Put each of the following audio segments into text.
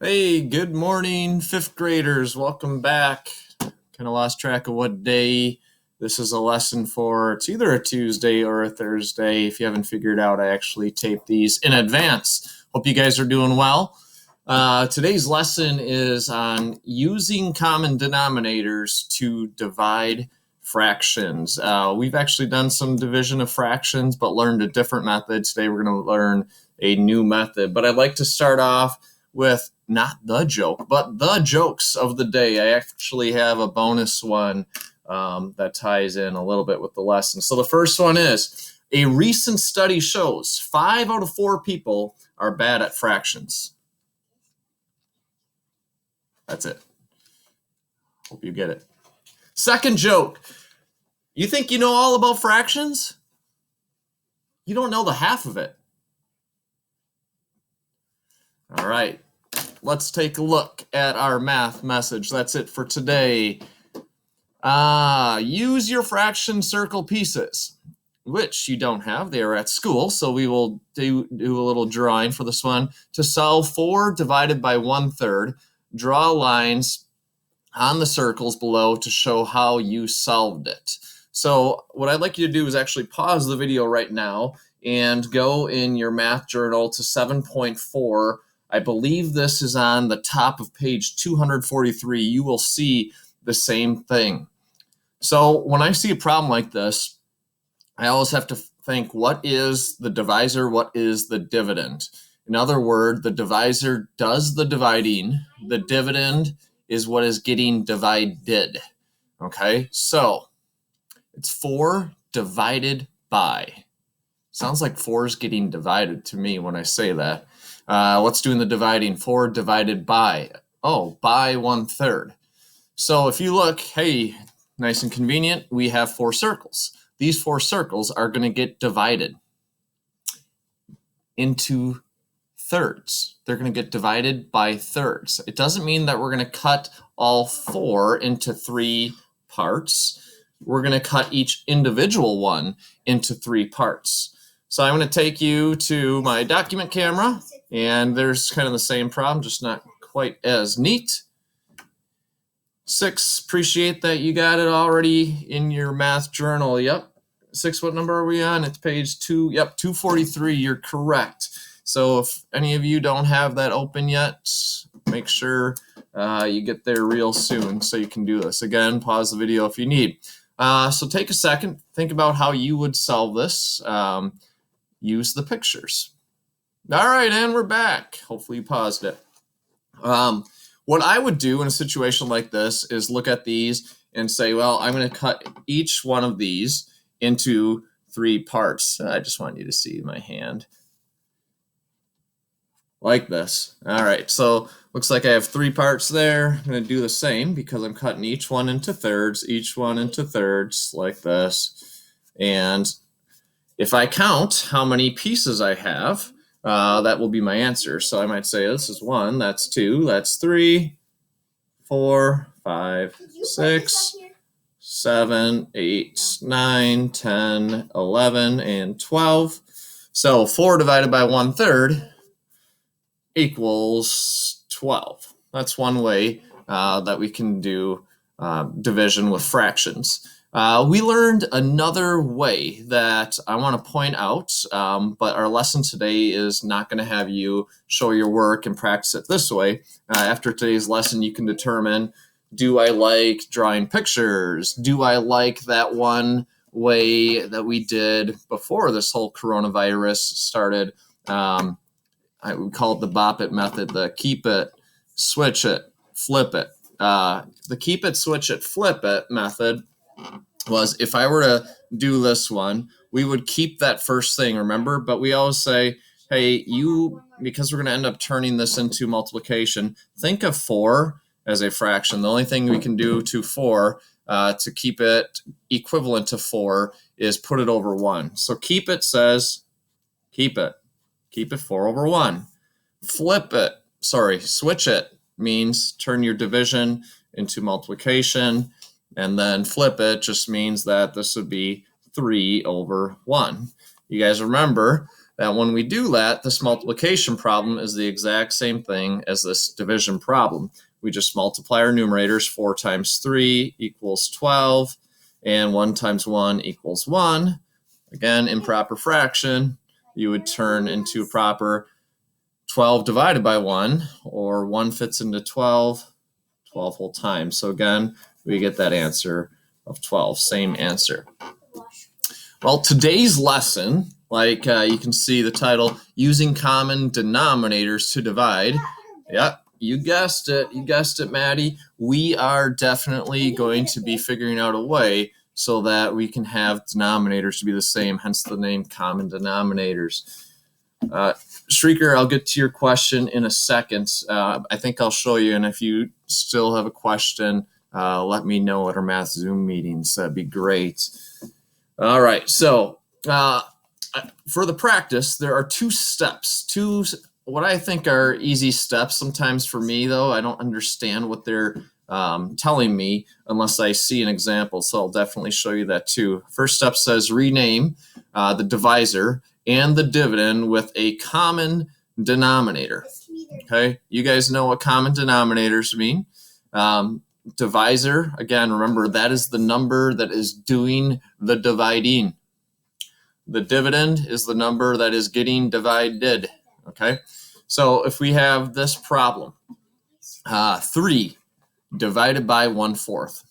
Hey, good morning, fifth graders. Welcome back. Kind of lost track of what day this is a lesson for. It's either a Tuesday or a Thursday. If you haven't figured out, I actually taped these in advance. Hope you guys are doing well. Today's lesson is on using common denominators to divide fractions. We've actually done some division of fractions, but learned a different method. Today we're going to learn a new method. But I'd like to start off with not the joke, but the jokes of the day. I actually have a bonus one that ties in a little bit with the lesson. So the first one is, a recent study shows 5 out of 4 people are bad at fractions. That's it. Hope you get it. Second joke. You think you know all about fractions? You don't know the half of it. All right. Let's take a look at our math message. That's it for today. Use your fraction circle pieces, which you don't have. They are at school, so we will do a little drawing for this one. To solve 4 divided by 1/3, draw lines on the circles below to show how you solved it. So what I'd like you to do is actually pause the video right now and go in your math journal to 7.4. I believe this is on the top of page 243. You will see the same thing. So when I see a problem like this, I always have to think, what is the divisor? What is the dividend? In other words, the divisor does the dividing. The dividend is what is getting divided. Okay, so it's 4 divided by. Sounds like 4 is getting divided to me when I say that. What's doing the dividing? 4 divided by. Oh, by 1/3. So if you look, hey, nice and convenient, we have 4 circles. These 4 circles are going to get divided into thirds. They're going to get divided by thirds. It doesn't mean that we're going to cut all 4 into 3 parts. We're going to cut each individual one into 3 parts. So I'm going to take you to my document camera, and there's kind of the same problem, just not quite as neat. 6, appreciate that you got it already in your math journal. Yep. 6, what number are we on? It's page 2. Yep, 243. You're correct. So if any of you don't have that open yet, make sure you get there real soon so you can do this. Again, pause the video if you need. So take a second, think about how you would solve this. Use the pictures. All right, and we're back. Hopefully you paused it. What I would do in a situation like this is look at these and say, well, I'm going to cut each one of these into 3 parts. I just want you to see my hand. Like this. All right, so looks like I have 3 parts there. I'm going to do the same because I'm cutting each one into thirds, like this. And if I count how many pieces I have, that will be my answer. So I might say this is 1, that's 2, that's 3, 4, 5, 6, 7, 8, 9, 10, 11, and 12. So 4 divided by 1/3 equals 12. That's one way that we can do division with fractions. We learned another way that I want to point out, but our lesson today is not going to have you show your work and practice it this way. After today's lesson, you can determine, do I like drawing pictures? Do I like that one way that we did before this whole coronavirus started? We call it the bop it method, the keep it, switch it, flip it. The keep it, switch it, flip it method was, if I were to do this one, we would keep that first thing, remember? But we always say, hey, because we're going to end up turning this into multiplication, think of 4 as a fraction. The only thing we can do to 4 to keep it equivalent to 4 is put it over 1. So keep it says keep it 4 over 1. Switch it means turn your division into multiplication, and then flip it just means that this would be 3 over 1. You guys remember that when we do that, this multiplication problem is the exact same thing as this division problem. We just multiply our numerators. 4 times 3 equals 12, and 1 times 1 equals 1. Again, improper fraction, you would turn into a proper 12 divided by 1, or 1 fits into 12 whole times. So again, we get that answer of 12, same answer. Well, today's lesson, like you can see the title, Using Common Denominators to Divide. Yep, you guessed it, Maddie. We are definitely going to be figuring out a way so that we can have denominators to be the same, hence the name common denominators. Shrieker, I'll get to your question in a second. I think I'll show you, and if you still have a question, let me know at our math Zoom meetings. That'd be great. All right, so for the practice, there are 2 steps, what I think are easy steps. Sometimes for me, though, I don't understand what they're telling me unless I see an example, so I'll definitely show you that too. First step says rename the divisor and the dividend with a common denominator. Okay, you guys know what common denominators mean. Divisor, again, remember that is the number that is doing the dividing. The dividend is the number that is getting divided. Okay, so if we have this problem, 3 divided by 1/4,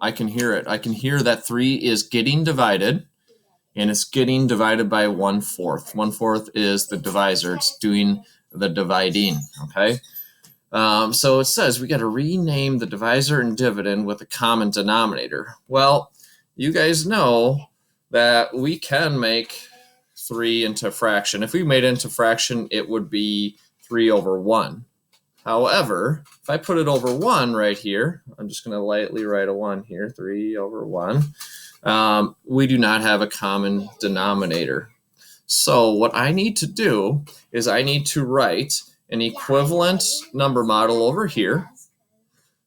I can hear it. I can hear that 3 is getting divided, and it's getting divided by 1/4. 1/4 is the divisor. It's doing the dividing, okay? So it says we got to rename the divisor and dividend with a common denominator. Well, you guys know that we can make 3 into fraction. If we made it into fraction, it would be 3 over 1. However, if I put it over 1 right here, I'm just going to lightly write a 1 here, 3 over 1. We do not have a common denominator. So what I need to do is I need to write an equivalent number model over here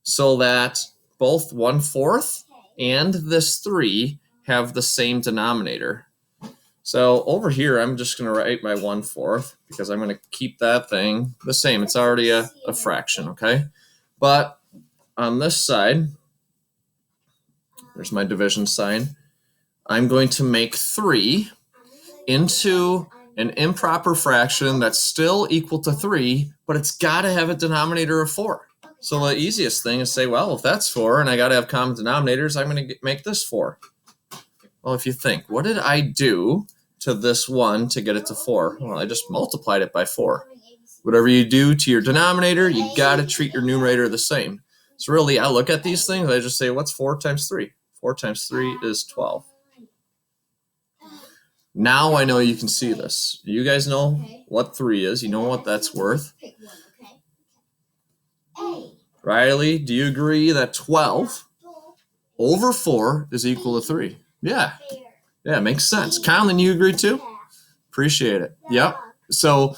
so that both 1/4 and this 3 have the same denominator. So over here, I'm just going to write my 1/4 because I'm going to keep that thing the same. It's already a fraction, okay? But on this side, there's my division sign. I'm going to make 3 into an improper fraction that's still equal to 3, but it's got to have a denominator of 4. So the easiest thing is say, well, if that's 4 and I got to have common denominators, I'm going to make this 4. Well, if you think, what did I do to this 1 to get it to 4? Well, I just multiplied it by 4. Whatever you do to your denominator, you got to treat your numerator the same. So really, I look at these things, I just say, what's 4 times 3? 4 times 3 is 12. Now I know you can see this. You guys know what 3 is. You know what that's worth. Riley, do you agree that 12 over 4 is equal to 3? Yeah, it makes sense. Colin, you agree too? Appreciate it. Yep. So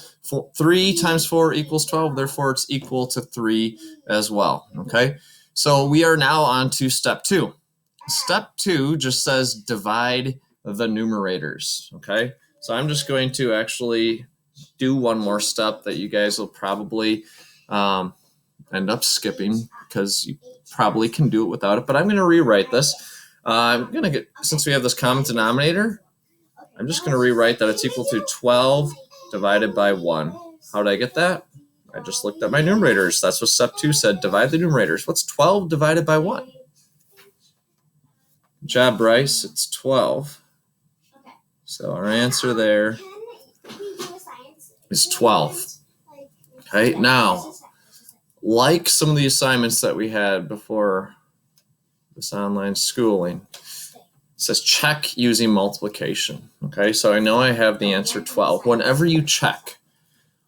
3 times 4 equals 12. Therefore, it's equal to 3 as well. Okay. So we are now on to step 2. Step 2 just says divide the numerators. Okay. So I'm just going to actually do one more step that you guys will probably end up skipping because you probably can do it without it. But I'm going to rewrite this. I'm going to get, since we have this common denominator, I'm just going to rewrite that it's equal to 12 divided by 1. How did I get that? I just looked at my numerators. That's what step 2 said, divide the numerators. What's 12 divided by 1? Good job, Bryce. It's 12. So our answer there is 12. Okay, now, like some of the assignments that we had before this online schooling, it says check using multiplication. Okay, so I know I have the answer 12. Whenever you check,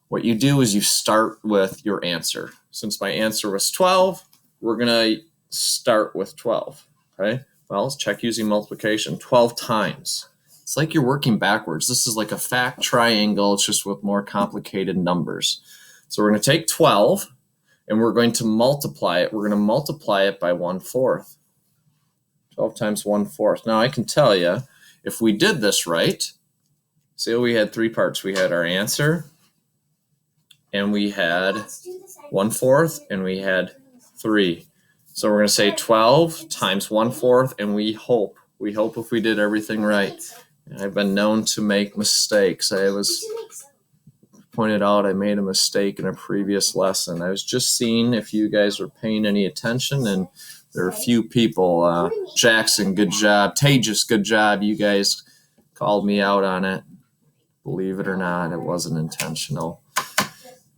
what you do is you start with your answer. Since my answer was 12, we're going to start with 12. Okay, well, let's check using multiplication. 12 times. It's like you're working backwards. This is like a fact triangle. It's just with more complicated numbers. So we're going to take 12 and we're going to multiply it. We're going to multiply it by 1/4. 12 times 1/4. Now I can tell you, if we did this right, So we had three parts. We had our answer, and we had 1/4, and we had 3. So we're going to say 12 times 1/4, and we hope if we did everything right. And I've been known to make mistakes. I was pointed out I made a mistake in a previous lesson. I was just seeing if you guys were paying any attention, and there are a few people. Jackson, good job. Tejas, good job. You guys called me out on it. Believe it or not, it wasn't intentional.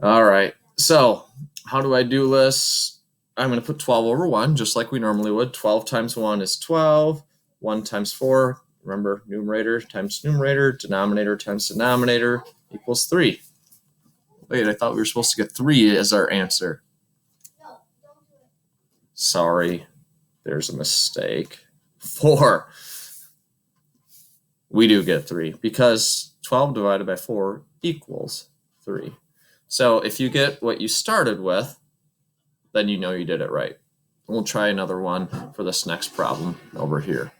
All right. So how do I do this? I'm going to put 12 over 1, just like we normally would. 12 times 1 is 12. 1 times 4, remember, numerator times numerator, denominator times denominator equals 3. Wait, I thought we were supposed to get 3 as our answer. Sorry, there's a mistake. 4. We do get 3 because 12 divided by 4 equals 3. So if you get what you started with, then you know you did it right. We'll try another one for this next problem over here.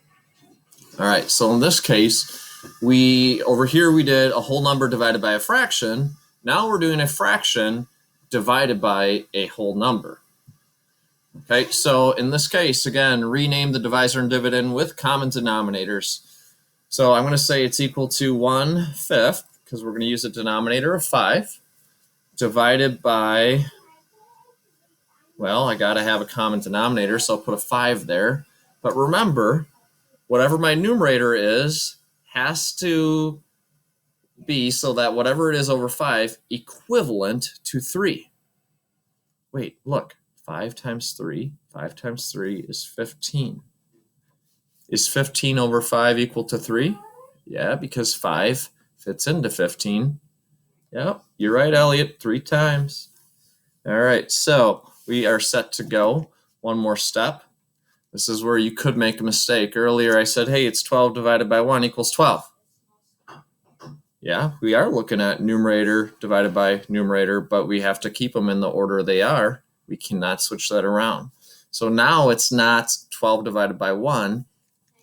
All right, so in this case, over here we did a whole number divided by a fraction. Now we're doing a fraction divided by a whole number. Okay, so in this case, again, rename the divisor and dividend with common denominators. So I'm going to say it's equal to 1/5, because we're going to use a denominator of 5, divided by, well, I got to have a common denominator, so I'll put a 5 there. But remember, whatever my numerator is has to be so that whatever it is over 5 equivalent to 3. Wait, look, 5 times 3 is 15. Is 15 over 5 equal to 3? Yeah, because 5 fits into 15. Yep, you're right, Elliot, 3 times. All right, so we are set to go. One more step. This is where you could make a mistake. Earlier I said, hey, it's 12 divided by 1 equals 12. Yeah, we are looking at numerator divided by numerator, but we have to keep them in the order they are. We cannot switch that around. So now it's not 12 divided by 1.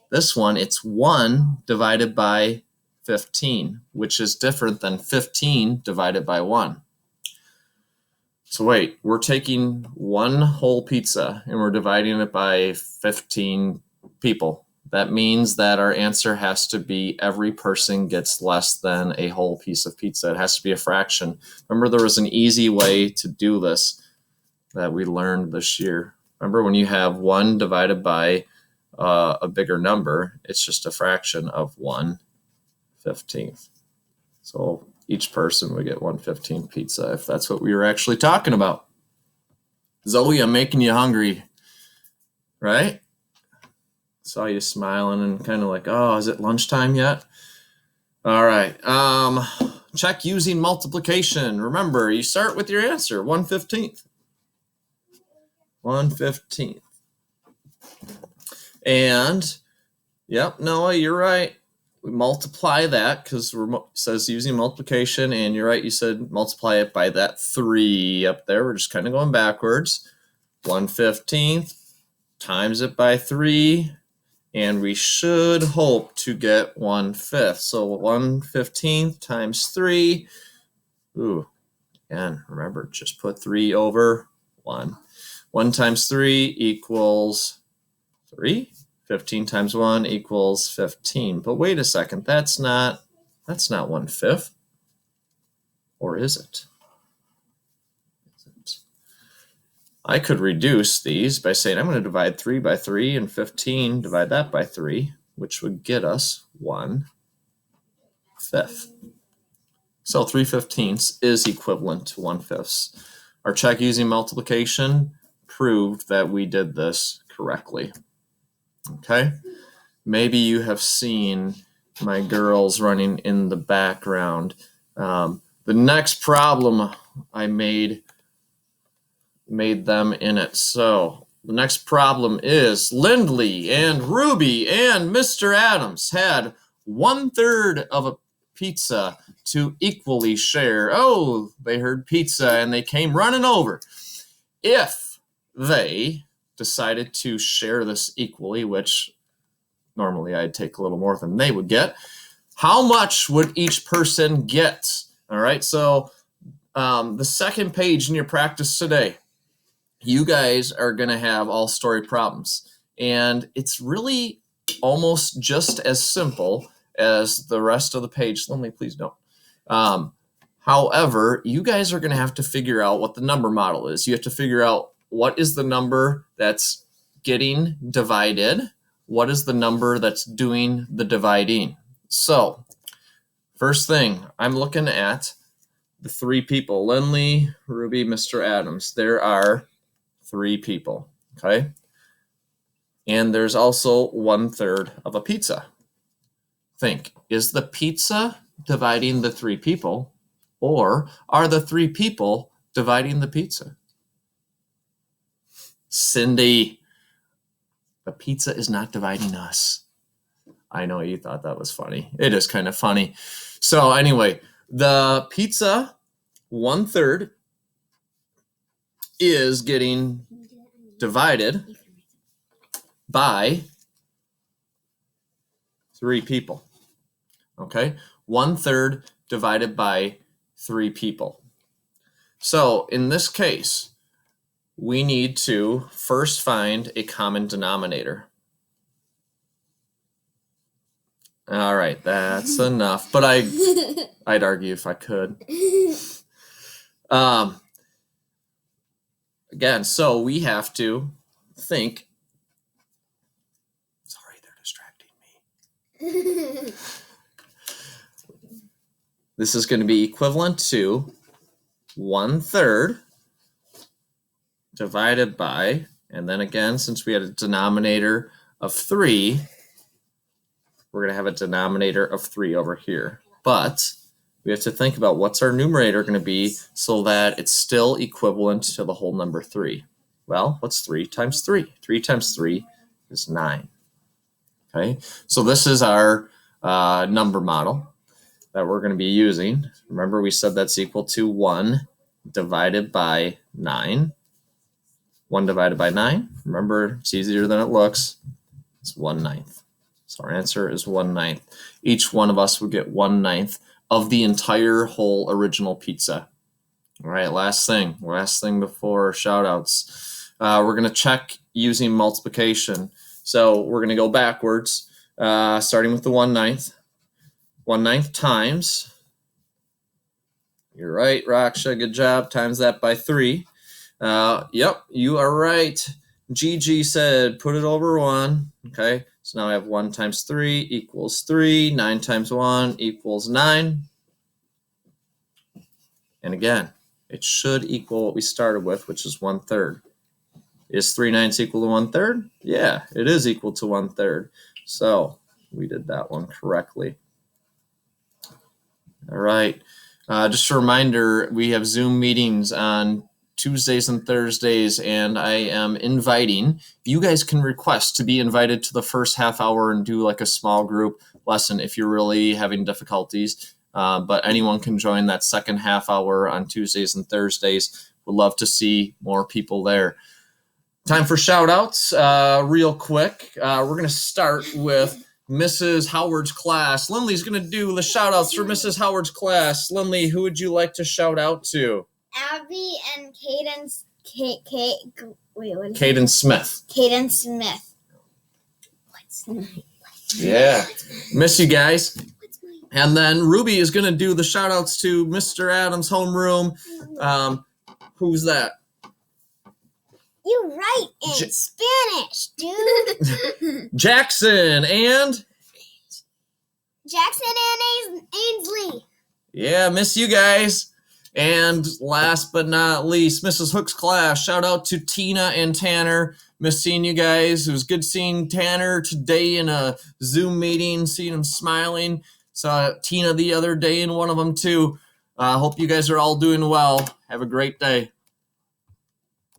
This one, it's 1 divided by 15, which is different than 15 divided by 1. So wait, we're taking one whole pizza and we're dividing it by 15 people. That means that our answer has to be every person gets less than a whole piece of pizza. It has to be a fraction. Remember, there was an easy way to do this that we learned this year. Remember, when you have 1 divided by a bigger number, it's just a fraction of 1/15. So each person would get 1/15 pizza if that's what we were actually talking about. Zoe, I'm making you hungry, right? Saw you smiling and kind of like, oh, is it lunchtime yet? All right. Check using multiplication. Remember, you start with your answer, 1/15. 1/15. And, yep, Noah, you're right. We multiply that because it says using multiplication, and you're right, you said multiply it by that 3 up there. We're just kind of going backwards. 1/15 times it by 3, and we should hope to get 1/5. So 1/15 times 3. Ooh, and remember, just put 3 over 1. 1 times 3 equals 3. 15 times 1 equals 15. But wait a second, that's not 1/5. Or is it? I could reduce these by saying I'm going to divide 3 by 3 and 15, divide that by 3, which would get us 1/5. So 3/15 is equivalent to 1/5. Our check using multiplication proved that we did this correctly. Okay, maybe you have seen my girls running in the background. The next problem I made them in it. So the next problem is Lindley and Ruby and Mr. Adams had 1/3 of a pizza to equally share. Oh, they heard pizza and they came running over. If they decided to share this equally, which normally I'd take a little more than they would get, How much would each person get? All right, so the second page in your practice today, you guys are going to have all story problems. And it's really almost just as simple as the rest of the page. Let me please don't. However, you guys are going to have to figure out what the number model is. You have to figure out what is the number that's getting divided, what is the number that's doing the dividing. So, first thing, I'm looking at the three people, Lindley, Ruby, Mr. Adams. There are three people, okay? And there's also 1/3 of a pizza. Think, is the pizza dividing the three people, or are the three people dividing the pizza? Cindy, the pizza is not dividing us. I know you thought that was funny. It is kind of funny. So anyway, the pizza 1/3 is getting divided by three people. Okay, 1/3 divided by three people. So in this case, we need to first find a common denominator. All right, that's enough. But I'd argue if I could. Again, so we have to think. Sorry, they're distracting me. This is going to be equivalent to 1/3 divided by, and then again, since we had a denominator of 3, we're going to have a denominator of 3 over here. But we have to think about what's our numerator going to be so that it's still equivalent to the whole number 3. Well, what's 3 times 3? 3 times 3 is 9. Okay, so this is our number model that we're going to be using. Remember, we said that's equal to 1 divided by 9. 1 divided by 9, remember, it's easier than it looks. It's 1/9. So our answer is 1/9. Each one of us would get 1/9 of the entire whole original pizza. All right, last thing before shout outs. We're going to check using multiplication. So we're going to go backwards, starting with the 1/9. 1/9 times, you're right, Raksha, good job, times that by 3. Yep, you are right. Gigi said, put it over 1. Okay, so now I have 1 times 3 equals 3. 9 times 1 equals 9. And again, it should equal what we started with, which is 1/3. Is 3/9 equal to 1/3? Yeah, it is equal to 1/3. So we did that one correctly. All right. Just a reminder, we have Zoom meetings on Tuesdays and Thursdays, and I am inviting. You guys can request to be invited to the first half hour and do like a small group lesson if you're really having difficulties. But anyone can join that second half hour on Tuesdays and Thursdays. Would love to see more people there. Time for shout outs real quick. We're going to start with Mrs. Howard's class. Lindley's going to do the shout outs for Mrs. Howard's class. Lindley, who would you like to shout out to? Abby and Caden Smith. Caden Smith. Yeah. Miss you guys. And then Ruby is going to do the shout outs to Mr. Adams' homeroom. Who's that? You write in Spanish, dude. Jackson and Ainsley. Yeah, miss you guys. And last but not least, Mrs. Hook's class. Shout out to Tina and Tanner. Miss seeing you guys. It was good seeing Tanner today in a Zoom meeting, seeing him smiling. Saw Tina the other day in one of them too. Hope you guys are all doing well. Have a great day.